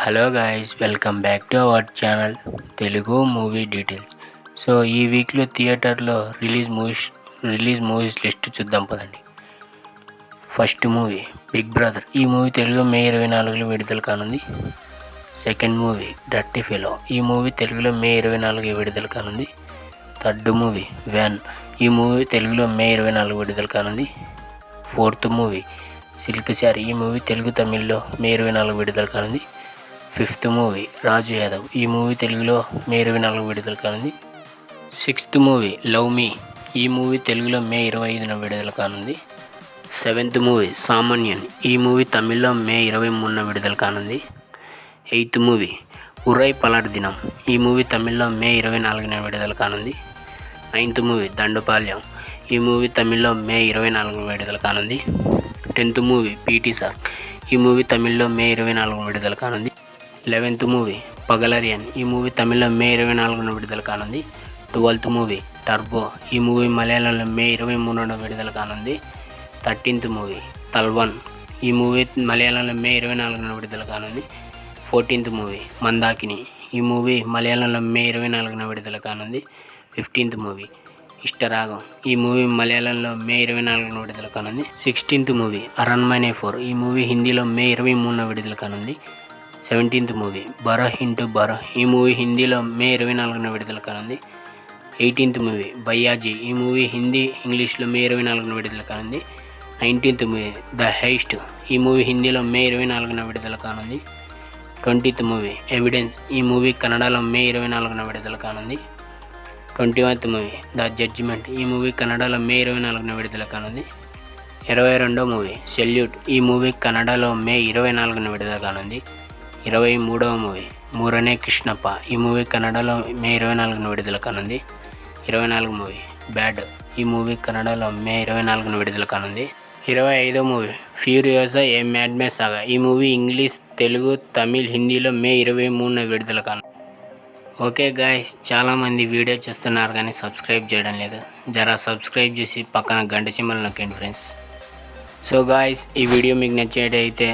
Hello guys, welcome back to our channel Telugu movie details. So ఈ వీక్లో థియేటర్లో release movies list చూద్దాం పదండి. First movie big brother. ఈ మూవీ తెలుగులో మే 24 విడుదల కానుంది. Second movie dirty fellow. ఈ మూవీ తెలుగులో మే 24 విడుదల కానుంది. Third movie van. ఈ మూవీ తెలుగులో మే 24 విడుదల కానుంది. Fourth movie silk saree. ఈ మూవీ తెలుగు తమిళ్లో మే 24 విడుదల కానుంది. Fifth movie Raju Yadav. ఈ మూవీ తెలుగులో మే 24 విడుదల కానుంది. Sixth movie love me. ఈ మూవీ తెలుగులో మే 25న విడుదల కానుంది. Seventh movie Samanyan. ఈ మూవీ తమిళ్లో మే 23న విడుదల కానుంది. ఎయిత్ మూవీ ఉరై పలాడ్ దినం. ఈ మూవీ తమిళ్లో మే 24న విడుదల కానుంది. Ninth movie Dandupalyam. ఈ మూవీ తమిళ్లో మే 24న విడుదల కానుంది. 10th movie PT sir. ఈ మూవీ తమిళ్లో మే 24న విడుదల కానుంది. 11th movie పగలరియన్. ఈ మూవీ తమిళ్లో మే 24న విడుదల కానుంది. 12th movie turbo. ఈ మూవీ మలయాళంలో మే 23న విడుదల కానుంది. 13th movie తల్వన్. ఈ మూవీ మలయాళంలో మే 24న విడుదల కానుంది. 14th movie Mandakini. ఈ మూవీ మలయాళంలో మే 24న విడుదల కానుంది. 15th movie ఇష్టరాగం. ఈ మూవీ మలయాళంలో మే 24న విడుదల కానుంది. 16th movie Aranmanai 4. ఈ మూవీ హిందీలో మే 23న విడుదల కానుంది. 17th movie బరహ్ into బరహ్. ఈ మూవీ హిందీలో మే 24న విడుదల కానుంది. 18th movie Bayyaji. ఈ మూవీ హిందీ ఇంగ్లీష్లో మే 24న విడుదల కానుంది. 19th movie the heist. ఈ మూవీ హిందీలో మే 24న విడుదల కానుంది. 20th movie evidence. ఈ మూవీ కన్నడలో మే 24న విడుదల కానుంది. 21th movie the judgment. ఈ మూవీ కన్నడలో మే 24న విడుదల కానుంది. 22వ మూవీ సెల్యూట్. ఈ మూవీ కన్నడలో మే 24న విడుదల కానుంది. 23వ మూవీ మూరనే కృష్ణప్ప. ఈ మూవీ కన్నడలో మే 24న విడుదల కానుంది. 24వ మూవీ బ్యాడ్. ఈ మూవీ కన్నడలో మే 24న విడుదల కానుంది. 25వ movie Furiosa a mad saga. ఈ మూవీ ఇంగ్లీష్, తెలుగు, తమిళ్, హిందీలో మే 23న విడుదల కానుంది. ఓకే గాయ్స్, చాలామంది వీడియో చూస్తున్నారు కానీ సబ్స్క్రైబ్ చేయడం లేదు. జరా సబ్స్క్రైబ్ చేసి పక్కన గంట సింబల్ నొక్కండి ఫ్రెండ్స్. సో గాయ్స్, ఈ వీడియో మీకు నచ్చినట్టయితే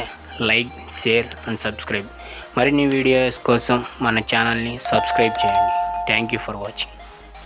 లైక్, షేర్ అండ్ సబ్స్క్రైబ్. మరిన్ని వీడియోస్ కోసం మన ఛానల్ని సబ్స్క్రైబ్ చేయండి. Thank you for watching.